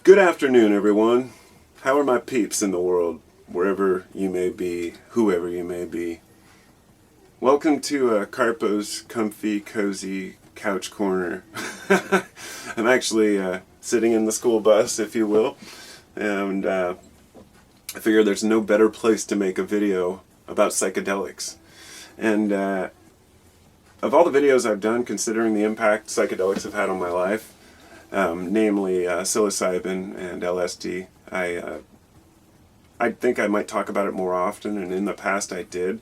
Good afternoon, everyone. How are my peeps in the world, wherever you may be, whoever you may be? Welcome to Carpo's comfy, cozy couch corner. I'm actually sitting in the school bus, if you will, and I figure there's no better place to make a video about psychedelics. And of all the videos I've done, considering the impact psychedelics have had on my life, namely psilocybin and LSD, I think I might talk about it more often, and in the past I did,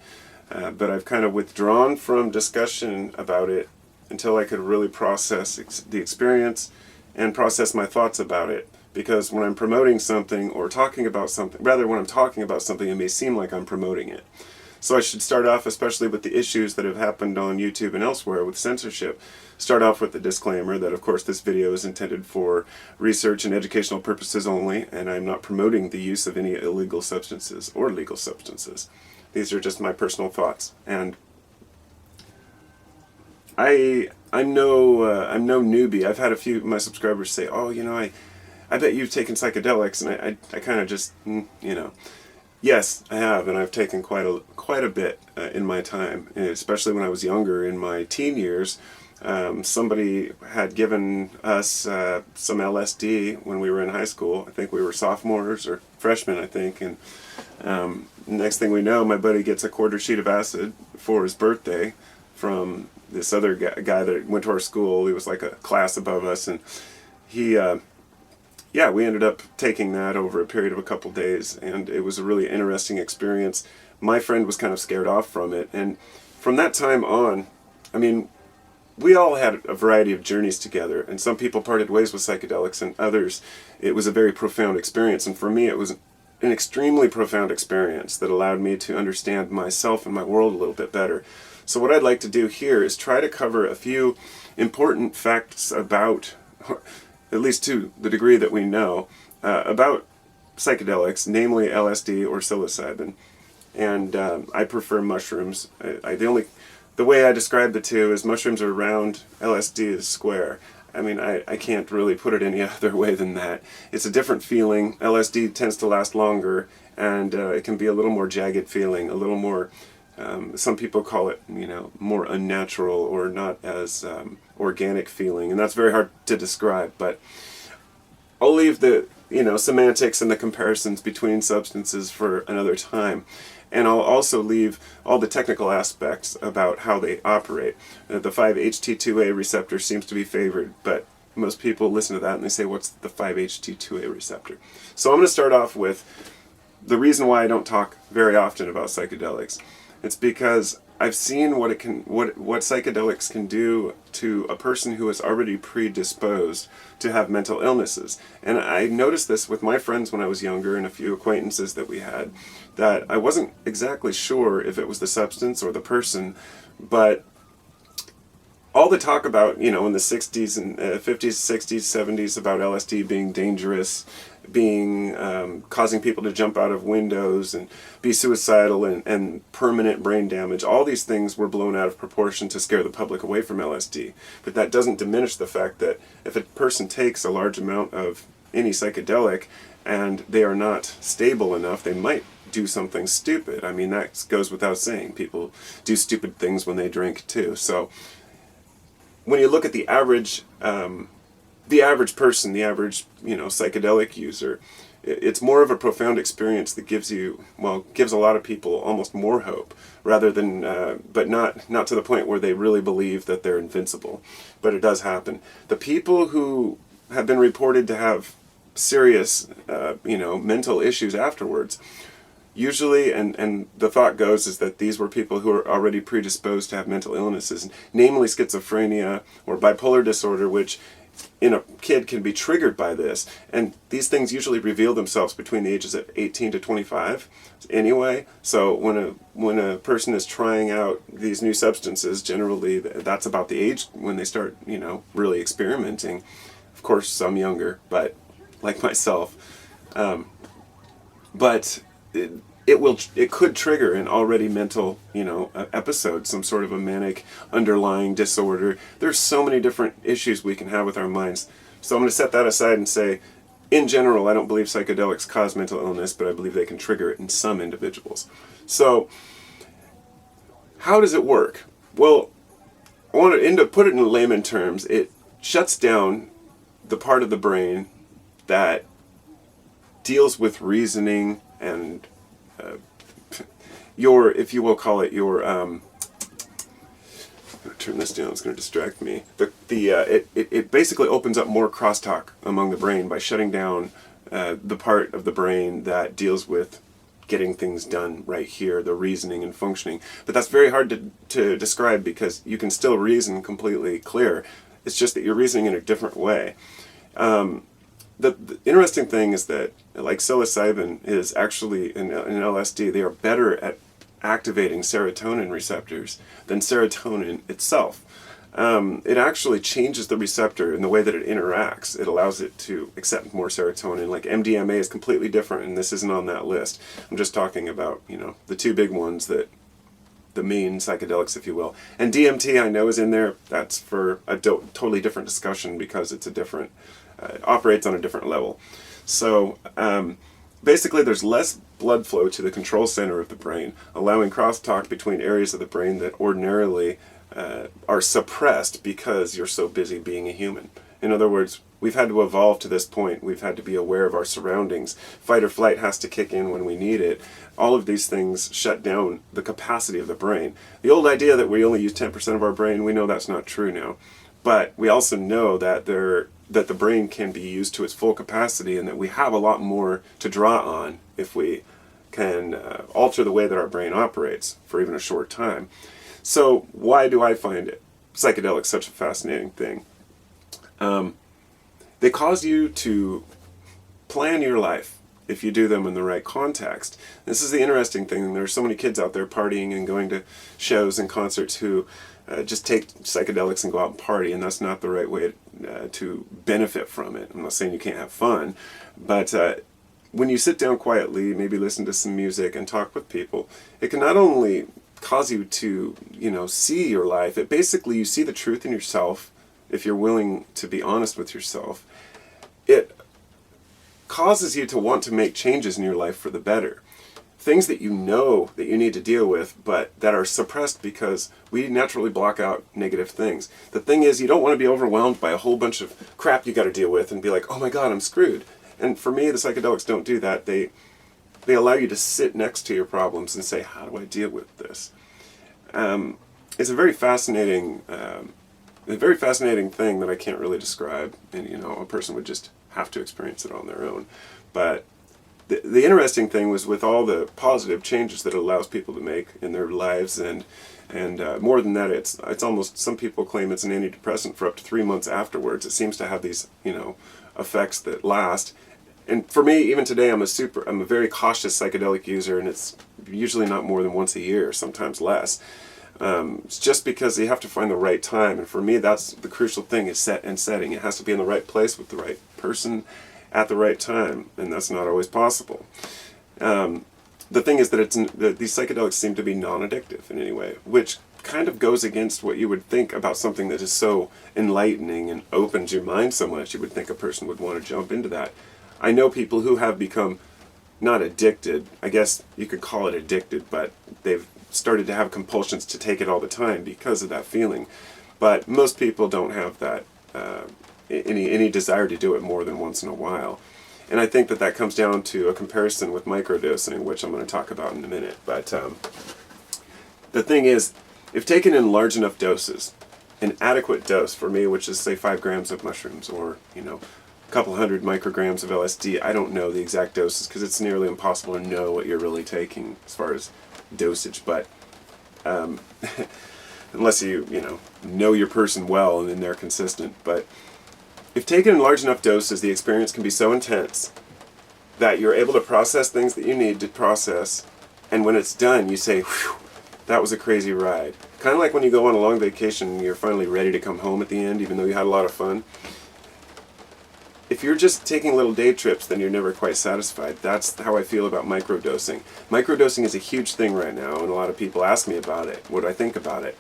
but I've kind of withdrawn from discussion about it until I could really process the experience and process my thoughts about it. Because when I'm promoting something or talking about something, rather when I'm talking about something, it may seem like I'm promoting it. So I should start off, especially with the issues that have happened on YouTube and elsewhere with censorship, start off with the disclaimer that of course this video is intended for research and educational purposes only, and I'm not promoting the use of any illegal substances or legal substances. These are just my personal thoughts, and I'm no newbie. I've had a few of my subscribers say, "Oh, you know, I bet you've taken psychedelics," and I kind of just, Yes, I have, and I've taken quite a bit in my time, especially when I was younger, in my teen years. Somebody had given us some LSD when we were in high school. I think we were sophomores or freshmen, I think, and next thing we know, my buddy gets a quarter sheet of acid for his birthday from this other guy that went to our school. He was like a class above us, and he... Yeah, we ended up taking that over a period of a couple days, and it was a really interesting experience. My friend was kind of scared off from it, and from that time on, I mean, we all had a variety of journeys together, and some people parted ways with psychedelics, and others, it was a very profound experience, and for me it was an extremely profound experience that allowed me to understand myself and my world a little bit better. So what I'd like to do here is try to cover a few important facts about, at least to the degree that we know, about psychedelics, namely LSD or psilocybin. And I prefer mushrooms. The way I describe the two is mushrooms are round, LSD is square. I mean, I can't really put it any other way than that. It's a different feeling. LSD tends to last longer, and it can be a little more jagged feeling, a little more, some people call it, more unnatural or not as organic feeling, and that's very hard to describe, but I'll leave the semantics and the comparisons between substances for another time, and I'll also leave all the technical aspects about how they operate. The 5-HT2A receptor seems to be favored, but most people listen to that and they say, what's the 5-HT2A receptor? So I'm going to start off with the reason why I don't talk very often about psychedelics. It's because I've seen what psychedelics can do to a person who is already predisposed to have mental illnesses. And I noticed this with my friends when I was younger and a few acquaintances that we had, that I wasn't exactly sure if it was the substance or the person, but all the talk about, in the 60s and 50s, 60s, 70s about LSD being dangerous, being causing people to jump out of windows and be suicidal and permanent brain damage, all these things were blown out of proportion to scare the public away from LSD. But that doesn't diminish the fact that if a person takes a large amount of any psychedelic and they are not stable enough, they might do something stupid. I mean, that goes without saying. People do stupid things when they drink too. So when you look at the average person, the average, psychedelic user, it's more of a profound experience that gives a lot of people almost more hope, rather than, but not to the point where they really believe that they're invincible. But it does happen. The people who have been reported to have serious, mental issues afterwards, usually, and the thought goes, is that these were people who are already predisposed to have mental illnesses, namely schizophrenia or bipolar disorder, which in a kid can be triggered by this. And these things usually reveal themselves between the ages of 18 to 25 anyway. So when a person is trying out these new substances, generally that's about the age when they start, really experimenting. Of course, some younger, but like myself. But it could trigger an already mental, episode, some sort of a manic underlying disorder. There's so many different issues we can have with our minds. So I'm going to set that aside and say, in general, I don't believe psychedelics cause mental illness, but I believe they can trigger it in some individuals. So, how does it work? Well, I want to put it in layman terms. It shuts down the part of the brain that deals with reasoning and your, if you will call it your, I'm going to turn this down, it's going to distract me. It basically opens up more crosstalk among the brain by shutting down the part of the brain that deals with getting things done right here, the reasoning and functioning. But that's very hard to describe because you can still reason completely clear. It's just that you're reasoning in a different way. The interesting thing is that, like psilocybin is actually, in LSD, they are better at activating serotonin receptors than serotonin itself. It actually changes the receptor in the way that it interacts. It allows it to accept more serotonin. Like MDMA is completely different, and this isn't on that list. I'm just talking about, the two big ones, that the main psychedelics, if you will. And DMT, I know, is in there. That's for a totally different discussion because it's a different, operates on a different level. So basically there's less blood flow to the control center of the brain, allowing crosstalk between areas of the brain that ordinarily are suppressed because you're so busy being a human. In other words, we've had to evolve to this point. We've had to be aware of our surroundings. Fight or flight has to kick in when we need it. All of these things shut down the capacity of the brain. The old idea that we only use 10% of our brain, we know that's not true now. But we also know that the brain can be used to its full capacity, and that we have a lot more to draw on if we can alter the way that our brain operates for even a short time. So why do I find psychedelics such a fascinating thing? They cause you to plan your life if you do them in the right context. This is the interesting thing. There are so many kids out there partying and going to shows and concerts who just take psychedelics and go out and party, and that's not the right way to benefit from it. I'm not saying you can't have fun, but when you sit down quietly, maybe listen to some music and talk with people, it can not only cause you to, see your life, it basically, you see the truth in yourself if you're willing to be honest with yourself. It causes you to want to make changes in your life for the better. Things that you know that you need to deal with, but that are suppressed because we naturally block out negative things. The thing is, you don't want to be overwhelmed by a whole bunch of crap you got to deal with and be like, oh my God, I'm screwed. And for me, the psychedelics don't do that. They allow you to sit next to your problems and say, how do I deal with this? It's a very fascinating thing that I can't really describe, and a person would just have to experience it on their own. But the interesting thing was with all the positive changes that it allows people to make in their lives, and more than that, it's almost, some people claim it's an antidepressant for up to 3 months afterwards. It seems to have these effects that last. And for me, even today, I'm a very cautious psychedelic user, and it's usually not more than once a year, sometimes less. It's just because you have to find the right time, and for me, that's the crucial thing, is setting. It has to be in the right place with the right person at the right time, and that's not always possible. The thing is that these psychedelics seem to be non-addictive in any way, which kind of goes against what you would think about something that is so enlightening and opens your mind so much. You would think a person would want to jump into that. I know people who have become not addicted, I guess you could call it addicted, but they've started to have compulsions to take it all the time because of that feeling. But most people don't have that any desire to do it more than once in a while. And I think that comes down to a comparison with microdosing, which I'm going to talk about in a minute. But the thing is, if taken in large enough doses, an adequate dose for me, which is say 5 grams of mushrooms, or a couple hundred micrograms of LSD, I don't know the exact doses because it's nearly impossible to know what you're really taking as far as dosage, but unless you know your person well and then they're consistent. But if taken in large enough doses, the experience can be so intense that you're able to process things that you need to process, and when it's done, you say, whew, that was a crazy ride. Kind of like when you go on a long vacation and you're finally ready to come home at the end, even though you had a lot of fun. If you're just taking little day trips, then you're never quite satisfied. That's how I feel about microdosing. Microdosing is a huge thing right now, and a lot of people ask me about it, what I think about it.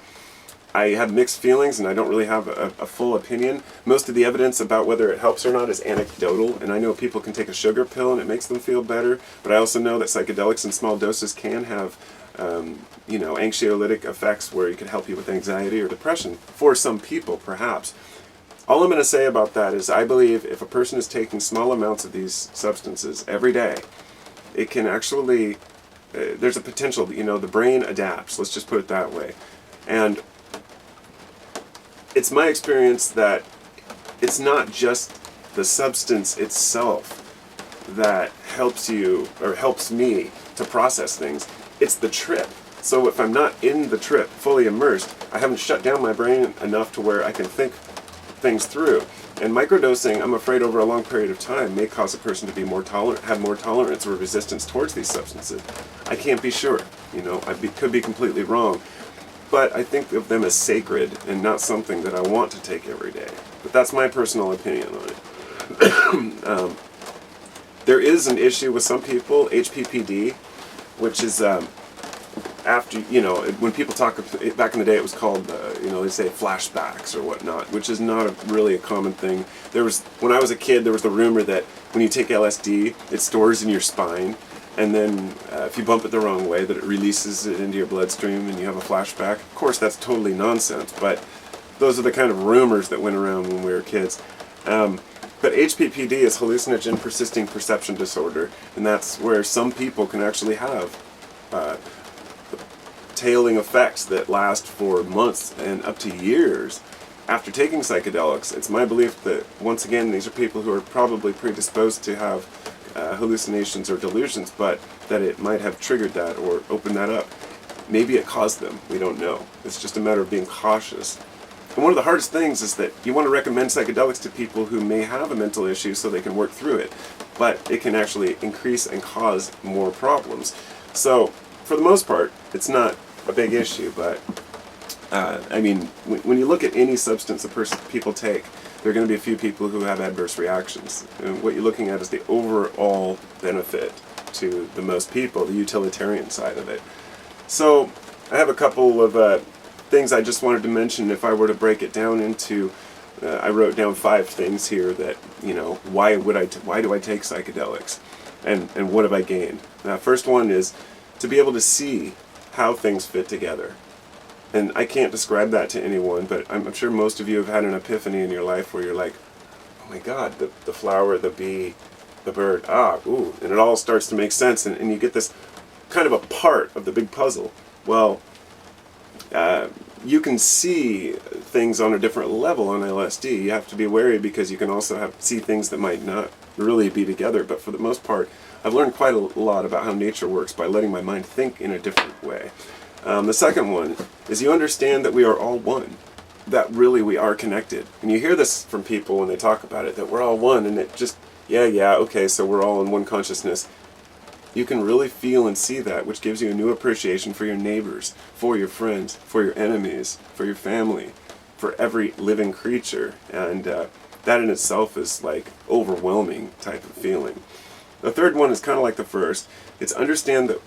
I have mixed feelings, and I don't really have a full opinion. Most of the evidence about whether it helps or not is anecdotal, and I know people can take a sugar pill and it makes them feel better, but I also know that psychedelics in small doses can have anxiolytic effects where it can help you with anxiety or depression, for some people perhaps. All I'm going to say about that is I believe if a person is taking small amounts of these substances every day, it can actually, there's a potential, the brain adapts, let's just put it that way. And it's my experience that it's not just the substance itself that helps you, or helps me, to process things. It's the trip. So if I'm not in the trip, fully immersed, I haven't shut down my brain enough to where I can think things through. And microdosing, I'm afraid, over a long period of time may cause a person to be more tolerant, have more tolerance or resistance towards these substances. I can't be sure. Could be completely wrong. But I think of them as sacred and not something that I want to take every day. But that's my personal opinion on it. There is an issue with some people, HPPD, which is after, when people talk, back in the day it was called, they say flashbacks or whatnot, which is not really a common thing. When I was a kid, there was the rumor that when you take LSD, it stores in your spine, and then if you bump it the wrong way, that it releases it into your bloodstream and you have a flashback. Of course, that's totally nonsense, but those are the kind of rumors that went around when we were kids. But HPPD is hallucinogen persisting perception disorder, and that's where some people can actually have tailing effects that last for months and up to years after taking psychedelics. It's my belief that, once again, these are people who are probably predisposed to have hallucinations or delusions, but that it might have triggered that or opened that up. Maybe it caused them. We don't know. It's just a matter of being cautious. And one of the hardest things is that you want to recommend psychedelics to people who may have a mental issue so they can work through it, but it can actually increase and cause more problems. So, for the most part, it's not a big issue, but when you look at any substance people take, there are going to be a few people who have adverse reactions. And what you're looking at is the overall benefit to the most people, the utilitarian side of it. So I have a couple of things I just wanted to mention. If I were to break it down into, I wrote down 5 things here that, why do I take psychedelics, and what have I gained? First one is to be able to see how things fit together. And I can't describe that to anyone, but I'm sure most of you have had an epiphany in your life where you're like, oh my God, the flower, the bee, the bird, and it all starts to make sense, and you get this kind of a part of the big puzzle. Well, you can see things on a different level on LSD. You have to be wary because you can also see things that might not really be together, but for the most part, I've learned quite a lot about how nature works by letting my mind think in a different way. The second one is you understand that we are all one, that really we are connected. And you hear this from people when they talk about it, that we're all one, and it just, okay, so we're all in one consciousness. You can really feel and see that, which gives you a new appreciation for your neighbors, for your friends, for your enemies, for your family, for every living creature. And that in itself is like overwhelming type of feeling. The third one is kind of like the first. It's understand that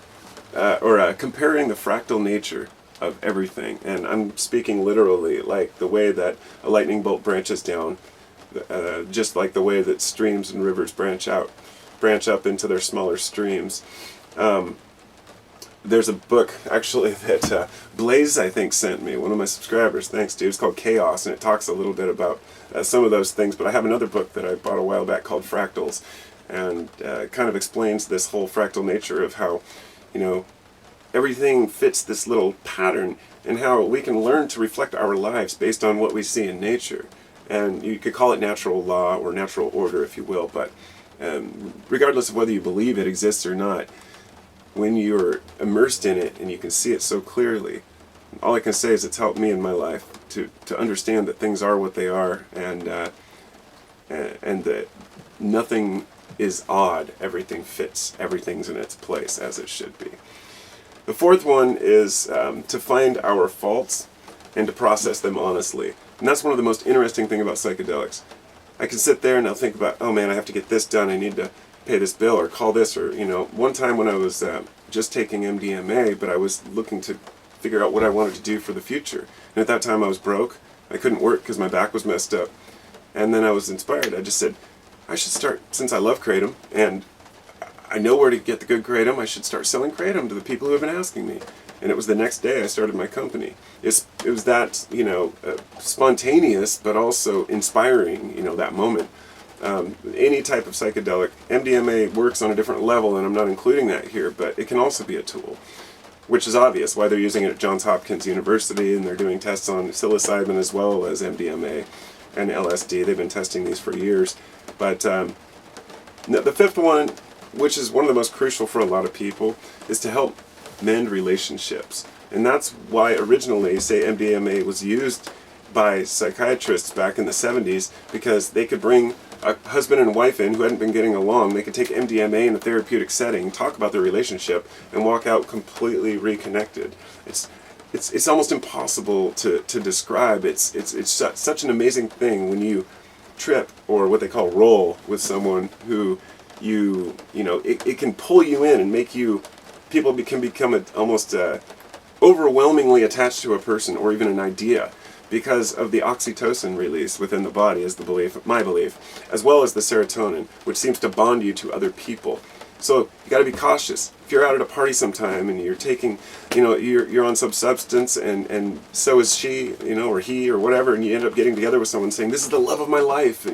comparing the fractal nature of everything, and I'm speaking literally, like the way that a lightning bolt branches down, just like the way that streams and rivers branch up into their smaller streams. There's a book actually that Blaze, I think, sent me, one of my subscribers. Thanks, dude. It's called Chaos, and it talks a little bit about some of those things. But I have another book that I bought a while back called Fractals, and it kind of explains this whole fractal nature of how, everything fits this little pattern, and how we can learn to reflect our lives based on what we see in nature. And you could call it natural law or natural order, if you will, but regardless of whether you believe it exists or not, when you're immersed in it and you can see it so clearly, all I can say is it's helped me in my life to understand that things are what they are, and that nothing is odd, everything fits, everything's in its place as it should be. The fourth one is to find our faults and to process them honestly. And that's one of the most interesting things about psychedelics. I can sit there and I'll think about, oh man, I have to get this done, I need to pay this bill or call this, or, one time when I was just taking MDMA, but I was looking to figure out what I wanted to do for the future. And at that time I was broke. I couldn't work because my back was messed up. And then I was inspired. I just said, I should start, since I love Kratom, and I know where to get the good Kratom, I should start selling Kratom to the people who have been asking me. And it was the next day I started my company. It was that, spontaneous, but also inspiring, that moment. Any type of psychedelic, MDMA works on a different level, and I'm not including that here, but it can also be a tool, which is obvious why they're using it at Johns Hopkins University, and they're doing tests on psilocybin as well as MDMA and LSD. They've been testing these for years. But the fifth one, which is one of the most crucial for a lot of people, is to help mend relationships. And that's why originally, say, MDMA was used by psychiatrists back in the 70s, because they could bring a husband and wife in who hadn't been getting along. They could take MDMA in a therapeutic setting, talk about their relationship, and walk out completely reconnected. It's almost impossible to describe. It's such an amazing thing when you trip, or what they call roll, with someone who it can pull you in and make you, people can become almost overwhelmingly attached to a person or even an idea, because of the oxytocin release within the body, is the belief, my belief, as well as the serotonin, which seems to bond you to other people. So you got to be cautious. If you're out at a party sometime and you're taking, you're on some substance, and so is she, or he, or whatever, and you end up getting together with someone saying, "This is the love of my life,"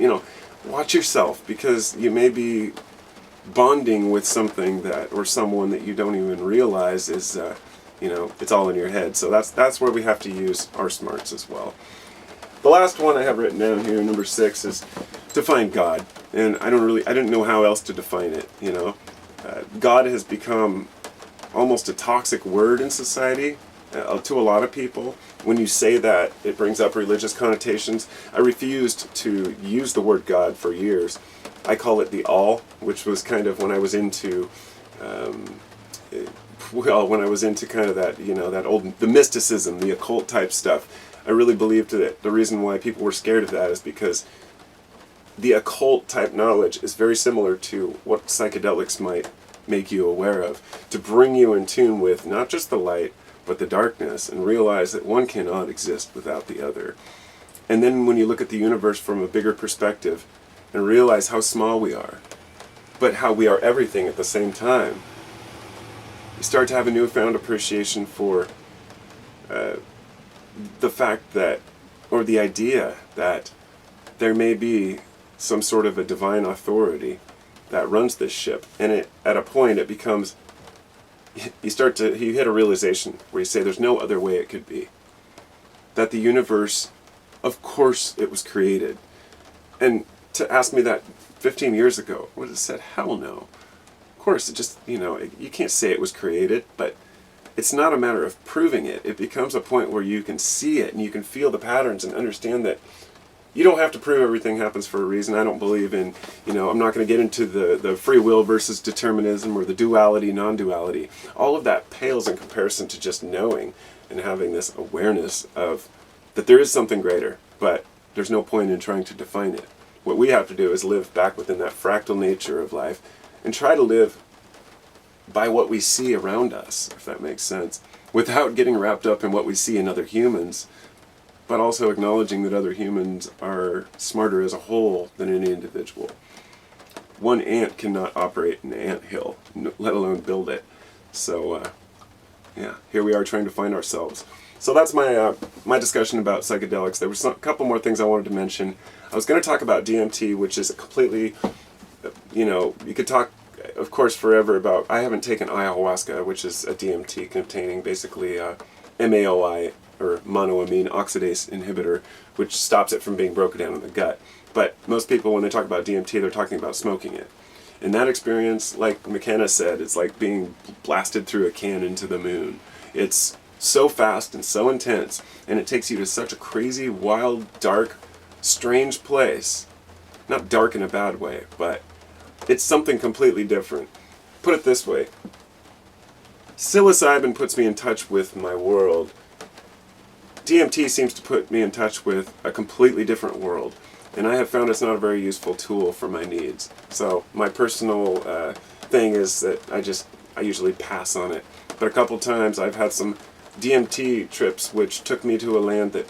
watch yourself, because you may be bonding with something or someone that you don't even realize is, it's all in your head. So that's where we have to use our smarts as well. The last one I have written down here, number 6, is define God. And I didn't know how else to define it, God has become almost a toxic word in society to a lot of people. When you say that, it brings up religious connotations. I refused to use the word God for years. I call it the all, which was kind of when I was into when I was into kind of that, the mysticism, the occult type stuff. I really believed that the reason why people were scared of that is because the occult type knowledge is very similar to what psychedelics might make you aware of, to bring you in tune with not just the light, but the darkness, and realize that one cannot exist without the other. And then when you look at the universe from a bigger perspective, and realize how small we are, but how we are everything at the same time, you start to have a newfound appreciation for the fact that, or the idea that there may be some sort of a divine authority that runs this ship. And at a point it becomes, you hit a realization where you say there's no other way it could be. That the universe, of course it was created. And to ask me that 15 years ago, I would have said, hell no. Of course, it just, you can't say it was created, but it's not a matter of proving it. It becomes a point where you can see it and you can feel the patterns and understand that you don't have to prove everything happens for a reason. I don't believe in, I'm not going to get into the free will versus determinism or the duality, non-duality. All of that pales in comparison to just knowing and having this awareness of that there is something greater, but there's no point in trying to define it. What we have to do is live back within that fractal nature of life and try to live by what we see around us, if that makes sense, without getting wrapped up in what we see in other humans, but also acknowledging that other humans are smarter as a whole than any individual. One ant cannot operate an anthill, let alone build it. So, here we are trying to find ourselves. So that's my discussion about psychedelics. There was a couple more things I wanted to mention. I was going to talk about DMT, which is a completely, you could talk, of course, forever about, I haven't taken ayahuasca, which is a DMT containing basically MAOI, or monoamine oxidase inhibitor, which stops it from being broken down in the gut. But most people, when they talk about DMT, they're talking about smoking it. And that experience, like McKenna said, it's like being blasted through a can into the moon. It's so fast and so intense, and it takes you to such a crazy, wild, dark, strange place. Not dark in a bad way, but it's something completely different. Put it this way. Psilocybin puts me in touch with my world. DMT seems to put me in touch with a completely different world, and I have found it's not a very useful tool for my needs. So my personal thing is that I usually pass on it. But a couple times I've had some DMT trips, which took me to a land that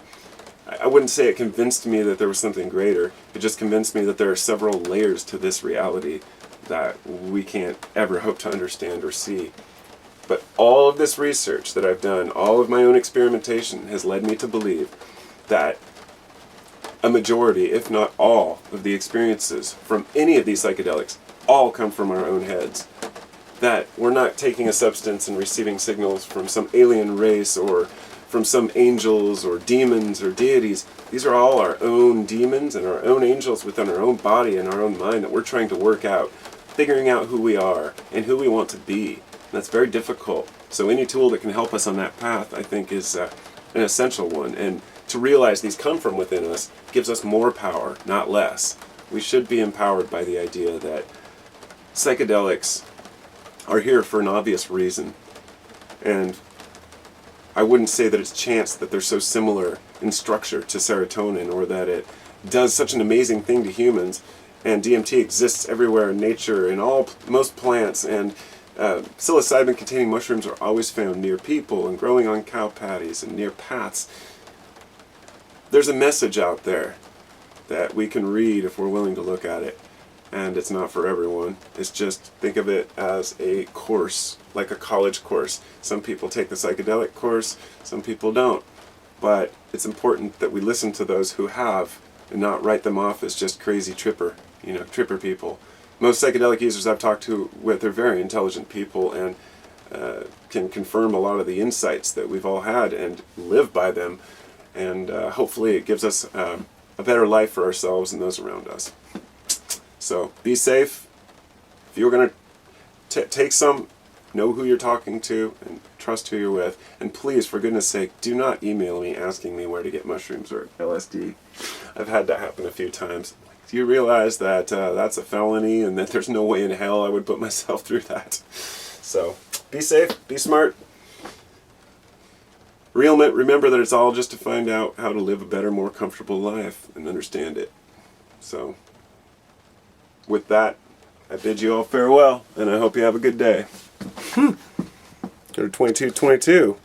I wouldn't say it convinced me that there was something greater. It just convinced me that there are several layers to this reality that we can't ever hope to understand or see. But all of this research that I've done, all of my own experimentation, has led me to believe that a majority, if not all, of the experiences from any of these psychedelics all come from our own heads. That we're not taking a substance and receiving signals from some alien race or from some angels or demons or deities. These are all our own demons and our own angels within our own body and our own mind that we're trying to work out, figuring out who we are and who we want to be. And that's very difficult. So any tool that can help us on that path, I think, is an essential one. And to realize these come from within us gives us more power, not less. We should be empowered by the idea that psychedelics are here for an obvious reason. And I wouldn't say that it's chance that they're so similar in structure to serotonin, or that it does such an amazing thing to humans. And DMT exists everywhere in nature, in most plants, and psilocybin-containing mushrooms are always found near people and growing on cow patties and near paths. There's a message out there that we can read if we're willing to look at it. And it's not for everyone. It's just, think of it as a course, like a college course. Some people take the psychedelic course, some people don't. But it's important that we listen to those who have and not write them off as just crazy tripper people. Most psychedelic users I've talked to with are very intelligent people and can confirm a lot of the insights that we've all had and live by them. And hopefully it gives us a better life for ourselves and those around us. So be safe. If you're going to take some, know who you're talking to and trust who you're with. And please, for goodness sake, do not email me asking me where to get mushrooms or LSD. I've had that happen a few times. Do you realize that that's a felony and that there's no way in hell I would put myself through that? So be safe, be smart. Remember that it's all just to find out how to live a better, more comfortable life and understand it. So with that, I bid you all farewell, and I hope you have a good day. Go to 2222.